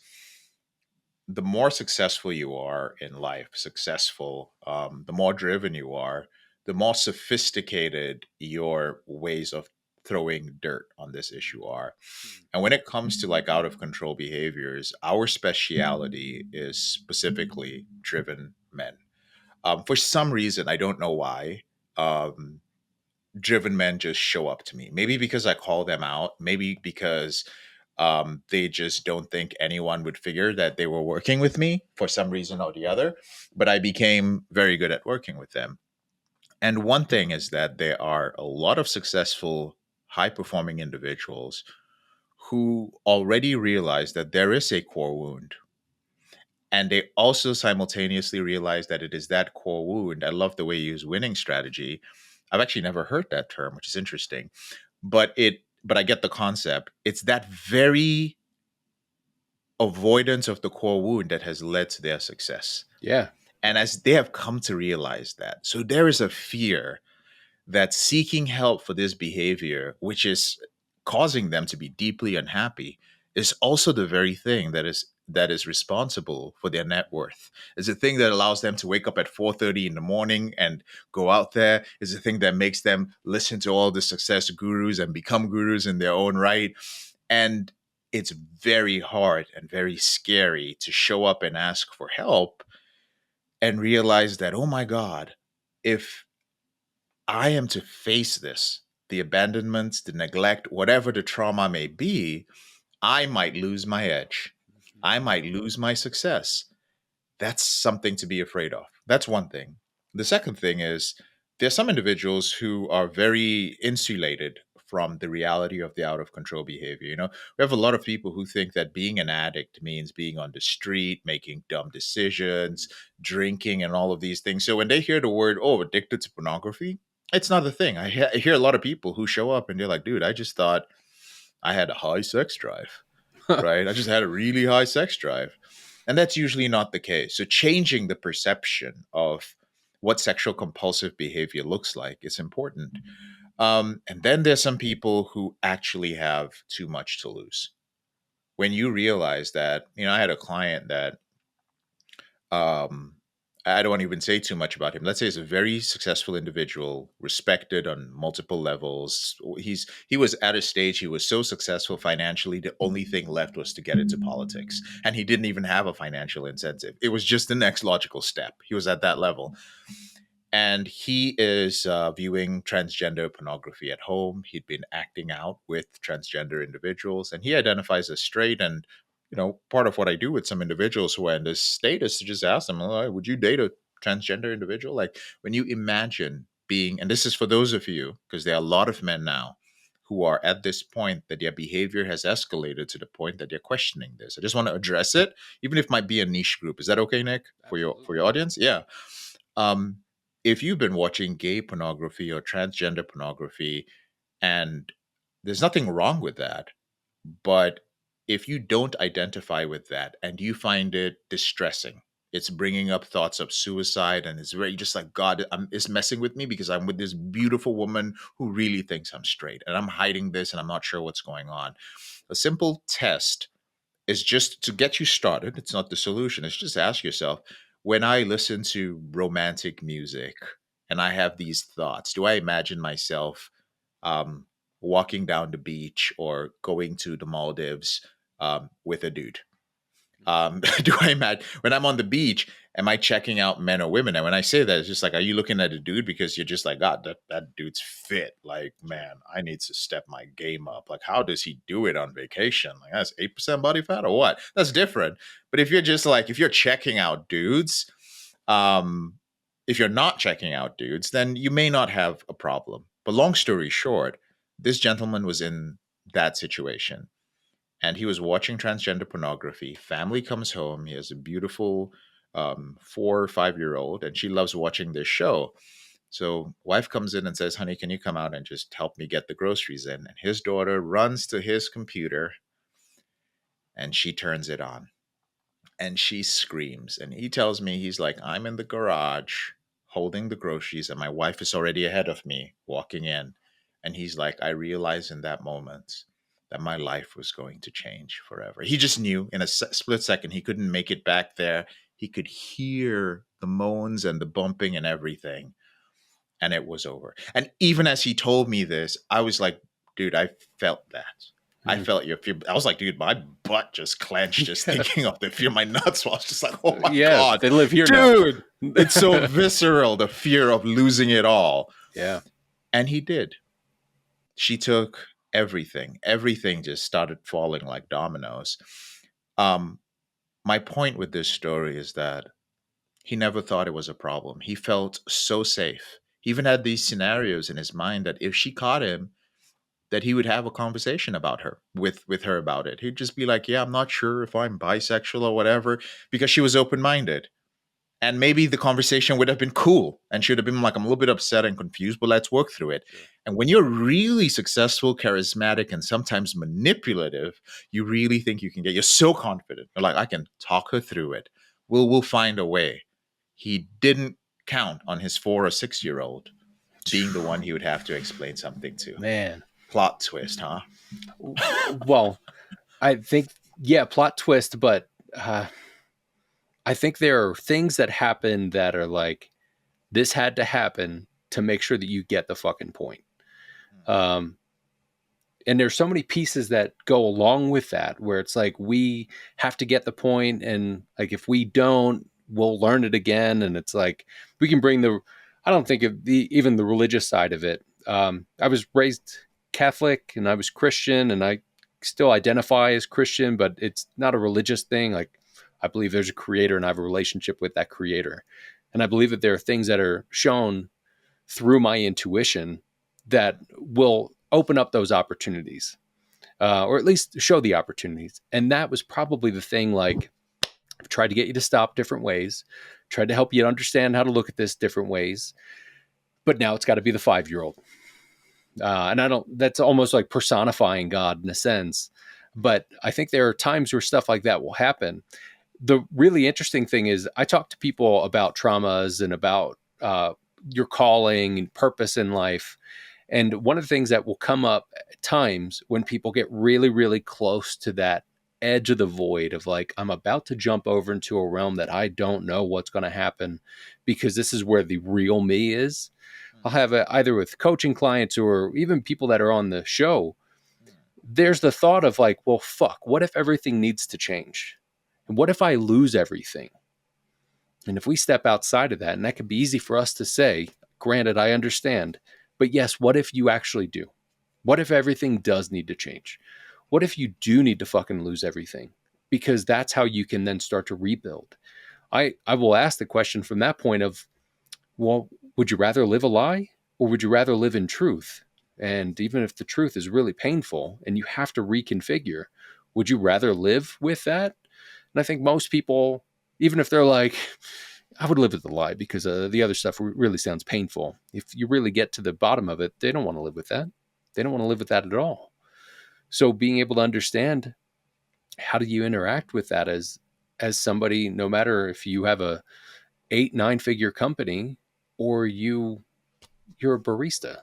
the more successful you are in life, the more driven you are, the more sophisticated your ways of throwing dirt on this issue are. Mhm. And when it comes to like out of control behaviors, our speciality is specifically driven men. For some reason, I don't know why. Um, Driven men just show up to me. Maybe because I call them out. Maybe because they just don't think anyone would figure that they were working with me for some reason or the other. But I became very good at working with them. And one thing is that there are a lot of successful, high performing individuals who already realize that there is a core wound. And they also simultaneously realize that it is that core wound. I love the way you use winning strategy. I've actually never heard that term, which is interesting. But I get the concept. It's that very avoidance of the core wound that has led to their success. Yeah. And as they have come to realize that, so there is a fear that seeking help for this behavior, which is causing them to be deeply unhappy, is also the very thing that is responsible for their net worth. Is the thing that allows them to wake up at 4:30 in the morning and go out there. Is the thing that makes them listen to all the success gurus and become gurus in their own right. And it's very hard and very scary to show up and ask for help and realize that, oh my God, if I am to face this, the abandonment, the neglect, whatever the trauma may be, I might lose my edge. Mhm. I might lose my success. That's something to be afraid of. That's one thing. The second thing is there's some individuals who are very insulated from the reality of the out of control behavior. We have a lot of people who think that being an addict means being on the street, making dumb decisions, drinking, and all of these things. So when they hear the word, oh, addicted to pornography, it's not a thing. I hear a lot of people who show up and they're like, dude, I just thought I had a high sex drive, right? I just had a really high sex drive. And that's usually not the case. So changing the perception of what sexual compulsive behavior looks like is important. And then there's some people who actually have too much to lose. When you realize that, I had a client that um, I don't want to even say too much about him. Let's say he's a very successful individual, respected on multiple levels. He was at a stage he was so successful financially, the only thing left was to get into politics, and he didn't even have a financial incentive. It was just the next logical step. He was at that level, and he is viewing transgender pornography at home. He'd been acting out with transgender individuals, and he identifies as straight. And part of what I do with some individuals who are in this state is to just ask them, "Oh, would you date a transgender individual?" Like when you imagine being, and this is for those of you, because there are a lot of men now who are at this point that their behavior has escalated to the point that they're questioning this. I just want to address it, even if it might be a niche group. Is that okay, Nick, for your Absolutely. audience? Yeah. um, if you've been watching gay pornography or transgender pornography, and there's nothing wrong with that, but if you don't identify with that and you find it distressing, it's bringing up thoughts of suicide, and it's very just like, God, it's messing with me because I'm with this beautiful woman who really thinks I'm straight and I'm hiding this and I'm not sure what's going on. A simple test is just to get you started. It's not the solution. It's just ask yourself, when I listen to romantic music and I have these thoughts, do I imagine myself um, walking down the beach or going to the Maldives with a dude? Do I imagine when I'm on the beach, am I checking out men or women? And when I say that, it's just like, are you looking at a dude because you're just like, God, that dude's fit. Like, Sure. man, I need to step my game up. Like, how does he do it on vacation? Like, that's 8% body fat or what? That's different. But if you're just like, if you're checking out dudes, um, if you're not checking out dudes, then you may not have a problem. But long story short, this gentleman was in that situation and he was watching transgender pornography. Family comes home. He has a beautiful 4 or 5 year old, and she loves watching this show. So, wife comes in and says, "Honey, can you come out and just help me get the groceries in?" And his daughter runs to his computer and she turns it on and she screams. And he tells me, he's like, I'm in the garage holding the groceries, and my wife is already ahead of me walking in. And he's like, I realized in that moment that my life was going to change forever. He just knew in a split second, he couldn't make it back there. He could hear the moans and the bumping and everything, and it was over. And even as he told me this, I was like, dude, I felt that. I Mm. felt your fear. I was like, dude, my butt just clenched just thinking of the fear. My nuts was just like, oh my Yeah, God, they live here now. dude, it's so visceral, the fear of losing it all. Yeah. And he did. She took everything. Everything just started falling like dominoes. Um, my point with this story is that he never thought it was a problem. He felt so safe. He even had these scenarios in his mind that if she caught him, that he would have a conversation about her with her about it. He'd just be like, "Yeah, I'm not sure if I'm bisexual or whatever," because she was open minded. And maybe the conversation would have been cool and should have been like, I'm a little bit upset and confused, but let's work through it. Sure. And when you're really successful, charismatic, and sometimes manipulative, you really think you can get, you're so confident. You're like, I can talk her through it. We'll find a way. He didn't count on his 4 or 6 year old being the one he would have to explain something to. Man. Plot twist, huh? Well, I think, yeah, plot twist, but I think there are things that happen that are like, this had to happen to make sure that you get the fucking point. Um, and there's so many pieces that go along with that where it's like we have to get the point, and like if we don't, we'll learn it again. And it's like we can bring the, I don't think of the even the religious side of it. I was raised Catholic and I was Christian, and I still identify as Christian, but it's not a religious thing. Like I believe there's a creator and I have a relationship with that creator, and I believe that there are things that are shown through my intuition that will open up those opportunities, or at least show the opportunities. And that was probably the thing. Like, I've tried to get you to stop different ways, tried to help you understand how to look at this different ways. But now it's got to be the 5-year-old. And I don't, that's almost like personifying God in a sense. But I think there are times where stuff like that will happen. The really interesting thing is, I talk to people about traumas and about your calling and purpose in life. And one of the things that will come up at times when people get really, really close to that edge of the void of like, I'm about to jump over into a realm that I don't know what's going to happen because this is where the real me is. I'll have it either with coaching clients or even people that are on the show. There's the thought of like, well, fuck, what if everything needs to change? And what if I lose everything? And if we step outside of that, and that can be easy for us to say, granted, I understand, but yes, what if you actually do? What if everything does need to change? What if you do need to fucking lose everything? Because that's how you can then start to rebuild. I will ask the question from that point of, well, would you rather live a lie or would you rather live in truth? And even if the truth is really painful and you have to reconfigure, would you rather live with that? And I think most people, even if they're like, I would live with the lie because the other stuff really sounds painful. If you really get to the bottom of it, they don't want to live with that. They don't want to live with that at all. So being able to understand how do you interact with that as somebody, no matter if you have a 8, 9 figure company or you're a barista,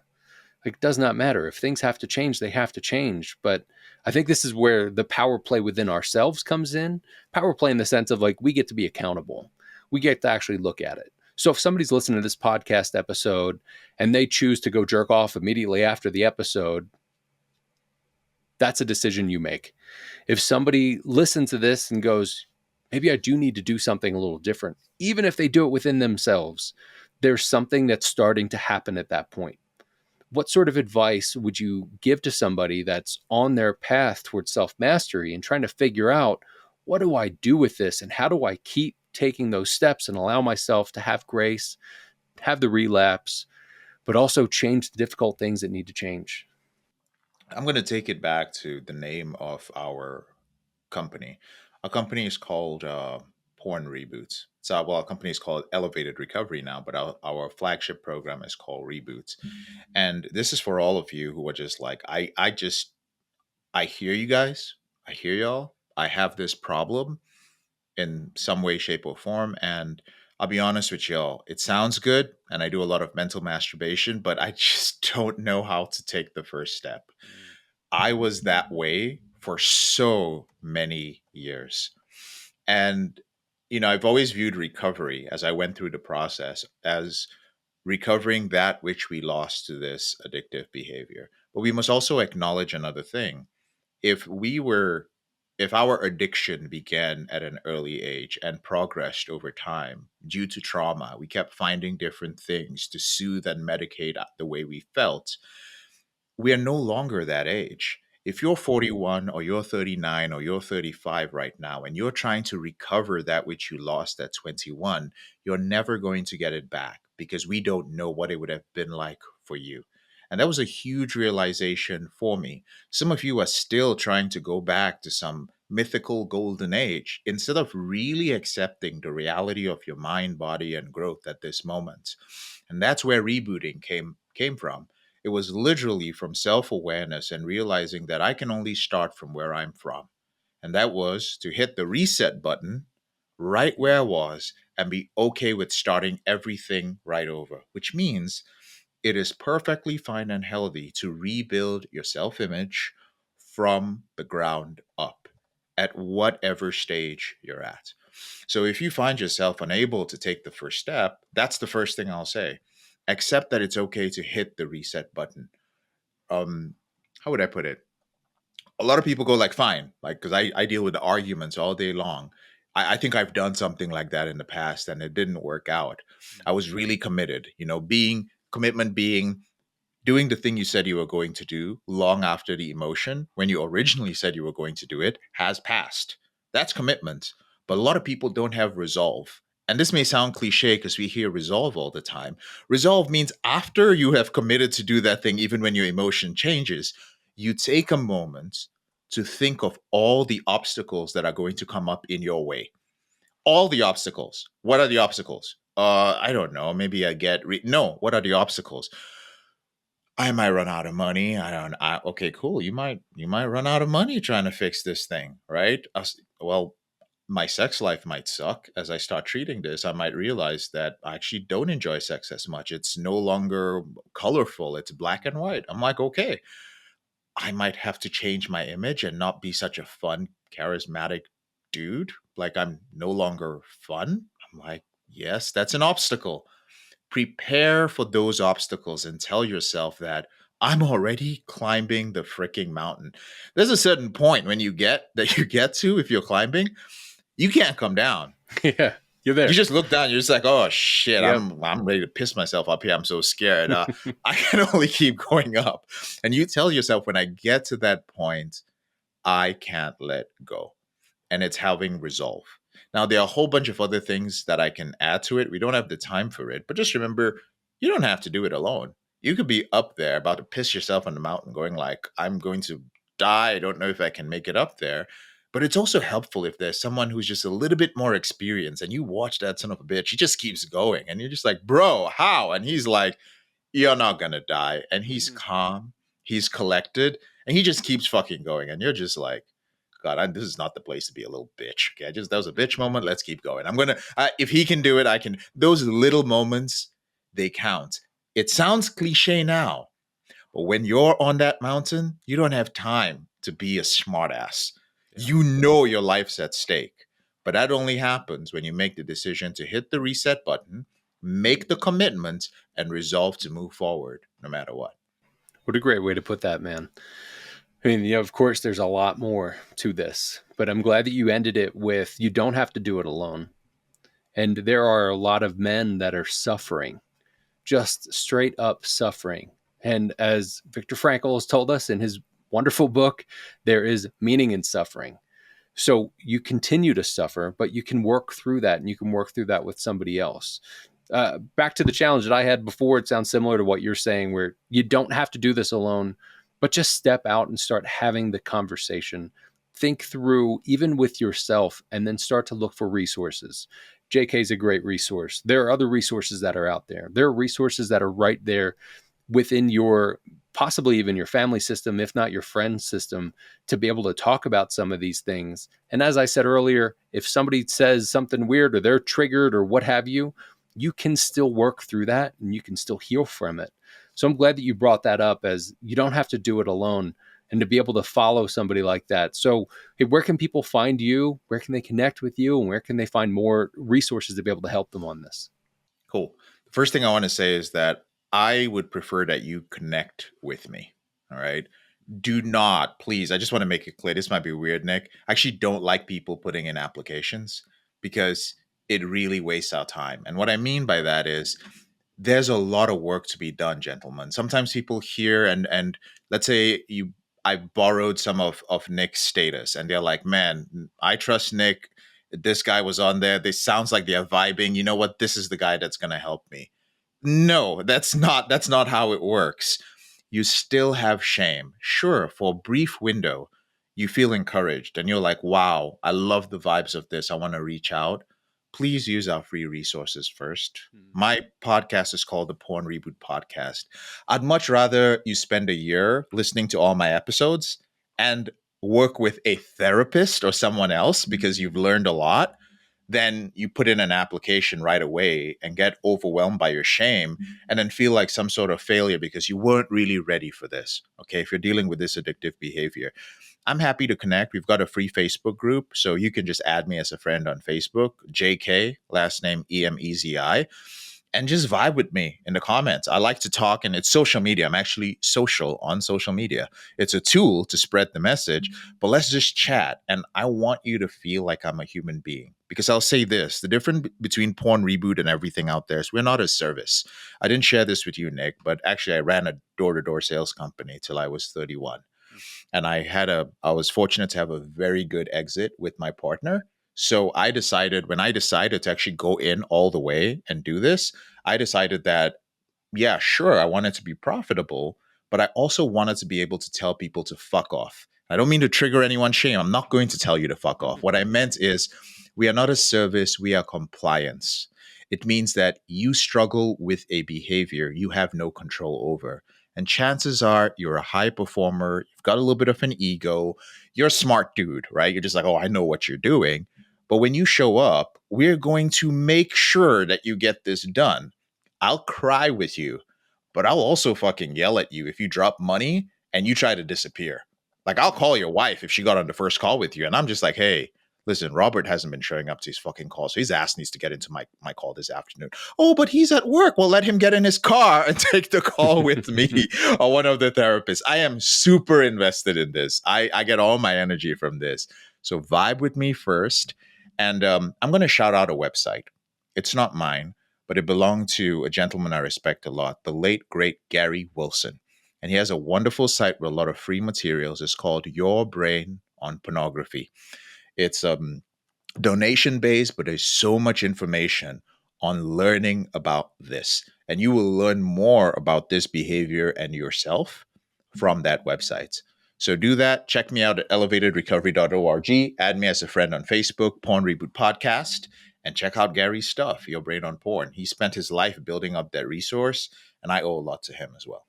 like it does not matter. If things have to change, they have to change. But I think this is where the power play within ourselves comes in. Power play in the sense of like we get to be accountable. We get to actually look at it. So if somebody's listening to this podcast episode and they choose to go jerk off immediately after the episode, that's a decision you make. If somebody listens to this and goes, maybe I do need to do something a little different, even if they do it within themselves, there's something that's starting to happen at that point. What sort of advice would you give to somebody that's on their path towards self mastery and trying to figure out, what do I do with this? And how do I keep taking those steps and allow myself to have grace, have the relapse, but also change the difficult things that need to change? I'm going to take it back to the name of our company. Our company is called Porn Reboots. So, well, our company is called Elevated Recovery now, but our flagship program is called Reboots. And this is for all of you who are just like, I hear you guys. I hear y'all. I have this problem in some way, shape, or form. And I'll be honest with y'all, it sounds good. And I do a lot of mental masturbation, but I just don't know how to take the first step. I was that way for so many years. And, I've always viewed recovery as I went through the process as recovering that which we lost to this addictive behavior. But we must also acknowledge another thing. If we were, if our addiction began at an early age and progressed over time due to trauma, we kept finding different things to soothe and medicate the way we felt. We are no longer that age. If you're 41 or you're 39 or you're 35 right now and you're trying to recover that which you lost at 21, you're never going to get it back because we don't know what it would have been like for you. And that was a huge realization for me. Some of you are still trying to go back to some mythical golden age instead of really accepting the reality of your mind, body, and growth at this moment. And that's where rebooting came from. It was literally from self awareness and realizing that I can only start from where I'm from. And that was to hit the reset button right where I was and be okay with starting everything right over, which means it is perfectly fine and healthy to rebuild your self image from the ground up at whatever stage you're at. So if you find yourself unable to take the first step, that's the first thing I'll say. Accept that it's okay to hit the reset button. um how would I put it? A lot of people go like, fine, like, because I deal with the arguments all day long. I think I've done something like that in the past and it didn't work out. I was really committed, being commitment being doing the thing you said you were going to do long after the emotion when you originally said you were going to do it has passed. That's commitment. But a lot of people don't have resolve. And this may sound cliche because we hear resolve all the time. Resolve means after you have committed to do that thing, even when your emotion changes, you take a moment to think of all the obstacles that are going to come up in your way. All the obstacles. What are the obstacles? I don't know. Maybe I no. What are the obstacles? I might run out of money. I don't. Okay, cool. You might run out of money trying to fix this thing, right? Well, my sex life might suck. As I start treating this, I might realize that I actually don't enjoy sex as much. It's no longer colorful. It's black and white. I'm like, okay, I might have to change my image and not be such a fun, charismatic dude. Like I'm no longer fun. I'm like, yes, that's an obstacle. Prepare for those obstacles and tell yourself that I'm already climbing the freaking mountain. There's a certain point when you get to, if you're climbing, you can't come down. Yeah, you're You there. just look down, you're just like, oh shit, Yep. I'm ready to piss myself up here. I'm so scared. I can only keep going up. And you tell yourself, when I get to that point, I can't let go, and it's having resolve. Now, there are a whole bunch of other things that I can add to it. We don't have the time for it, but just remember, you don't have to do it alone. You could be up there about to piss yourself on the mountain, going like, I'm going to die. I don't know if I can make it up there. But it's also helpful if there's someone who's just a little bit more experienced and you watch that son of a bitch, he just keeps going. And you're just like, bro, how? And he's like, you're not gonna die. And he's Mhm. calm, he's collected, and he just keeps fucking going. And you're just like, God, this is not the place to be a little bitch. Okay, that was a bitch moment. Let's keep going. I'm gonna, if he can do it, I can. Those little moments, they count. It sounds cliche now, but when you're on that mountain, you don't have time to be a smartass. Yeah. You know your life's at stake. But that only happens when you make the decision to hit the reset button, make the commitment, and resolve to move forward no matter what. What a great way to put that, man. I mean, of course, there's a lot more to this, but I'm glad that you ended it with you don't have to do it alone. And there are a lot of men that are suffering, just straight up suffering. And as Viktor Frankl has told us in his wonderful book, there is meaning in suffering. So you continue to suffer, but you can work through that and you can work through that with somebody else. Back to the challenge that I had before, it sounds similar to what you're saying, where you don't have to do this alone, but just step out and start having the conversation. Think through, even with yourself, and then start to look for resources. JK is a great resource. There are other resources that are out there. There are resources that are right there within your, possibly even your family system, if not your friend system, to be able to talk about some of these things. And as I said earlier, if somebody says something weird or they're triggered or what have you, you can still work through that and you can still heal from it. So I'm glad that you brought that up, as you don't have to do it alone, and to be able to follow somebody like that. So, hey, where can people find you? Where can they connect with you? And where can they find more resources to be able to help them on this? Cool. The first thing I want to say is that I would prefer that you connect with me. All right. Do not, please. I just want to make it clear. This might be weird, Nick. I actually don't like people putting in applications because it really wastes our time. And what I mean by that is there's a lot of work to be done, gentlemen. Sometimes people hear and let's say you I borrowed some of Nick's status and they're like, man, I trust Nick. This guy was on there. This sounds like they're vibing. You know what? This is the guy that's gonna help me. No, that's not how it works. You still have shame. Sure, for a brief window, you feel encouraged and you're like, wow, I love the vibes of this. I want to reach out. Please use our free resources first. My podcast is called the Porn Reboot Podcast. I'd much rather you spend a year listening to all my episodes and work with a therapist or someone else because you've learned a lot, then you put in an application right away and get overwhelmed by your shame and then feel like some sort of failure because you weren't really ready for this. Okay. If you're dealing with this addictive behavior, I'm happy to connect. We've got a free Facebook group. So you can just add me as a friend on Facebook, JK, last name Emezi, and just vibe with me in the comments. I like to talk, and it's social media. I'm actually social on social media. It's a tool to spread the message, but let's just chat. And I want you to feel like I'm a human being. Because I'll say this, the difference between Porn Reboot and everything out there is we're not a service. I didn't share this with you, Nick, but actually I ran a door-to-door sales company till I was 31. And I was fortunate to have a very good exit with my partner. So when I decided to actually go in all the way and do this, I decided that, yeah, sure, I wanted to be profitable, but I also wanted to be able to tell people to fuck off. I don't mean to trigger anyone's shame. I'm not going to tell you to fuck off. What I meant is we are not a service, we are compliance. It means that you struggle with a behavior you have no control over. And chances are you're a high performer, you've got a little bit of an ego, you're a smart dude, right? You're just like, oh, I know what you're doing. But when you show up, we're going to make sure that you get this done. I'll cry with you, but I'll also fucking yell at you if you drop money and you try to disappear. Like, I'll call your wife if she got on the first call with you, and I'm just like, hey, listen, Robert hasn't been showing up to his fucking call, so his ass needs to get into my call this afternoon. Oh, but he's at work. Well, let him get in his car and take the call with me or one of the therapists. I am super invested in this. I get all my energy from this. So vibe with me first. And I'm going to shout out a website. It's not mine, but it belonged to a gentleman I respect a lot, the late, great Gary Wilson. And he has a wonderful site with a lot of free materials. It's called Your Brain on Pornography. It's donation based, but there's so much information on learning about this. And you will learn more about this behavior and yourself from that website. So do that. Check me out at elevatedrecovery.org. Add me as a friend on Facebook, Porn Reboot Podcast, and check out Gary's stuff, Your Brain on Porn. He spent his life building up that resource, and I owe a lot to him as well.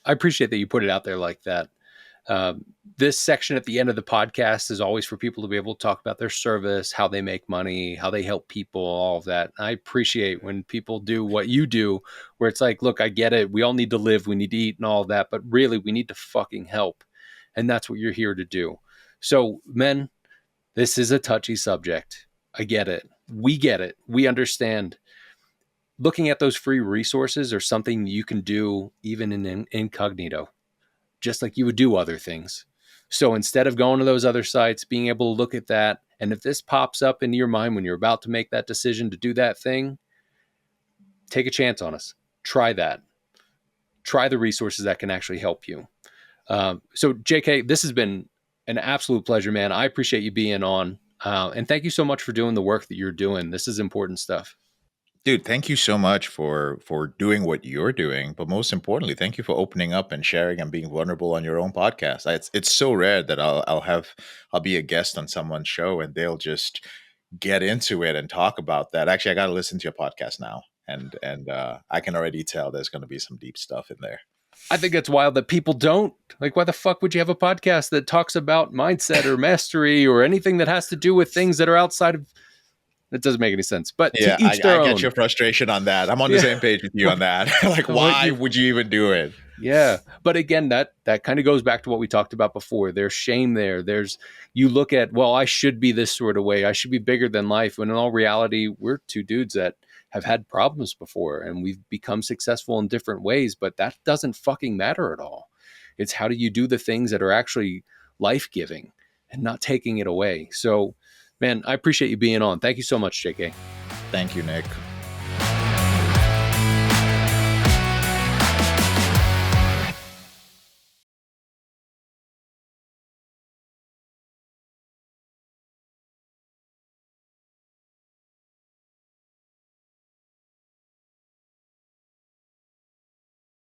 I appreciate that you put it out there like that. This section at the end of the podcast is always for people to be able to talk about their service, how they make money, how they help people, all of that. I appreciate when people do what you do, where it's like, look, I get it. We all need to live. We need to eat and all of that. But really, we need to fucking help. And that's what you're here to do. So, men, this is a touchy subject. I get it. We get it. We understand. Looking at those free resources are something you can do even in incognito, just like you would do other things. So instead of going to those other sites, being able to look at that, and if this pops up into your mind when you're about to make that decision to do that thing, take a chance on us. Try that. Try the resources that can actually help you. So, JK, this has been an absolute pleasure, man. I appreciate you being on. And thank you so much for doing the work that you're doing. This is important stuff. Dude, thank you so much for doing what you're doing, but most importantly, thank you for opening up and sharing and being vulnerable on your own podcast. It's so rare that I'll be a guest on someone's show and they'll just get into it and talk about that. Actually, I got to listen to your podcast now, and I can already tell there's going to be some deep stuff in there. I think it's wild that people don't. Like, why the fuck would you have a podcast that talks about mindset or mastery or anything that has to do with things that are outside of? It doesn't make any sense. But Yeah, to each their I get own. your frustration on that. I'm on the Yeah. same page with you on that. Like, What why you would you even do it? Yeah. But again, that kind of goes back to what we talked about before. There's shame there. You look at, well, I should be this sort of way. I should be bigger than life. When in all reality, we're two dudes that have had problems before and we've become successful in different ways, but that doesn't fucking matter at all. It's how do you do the things that are actually life-giving and not taking it away. So, man, I appreciate you being on. Thank you so much, JK. Thank you, Nick.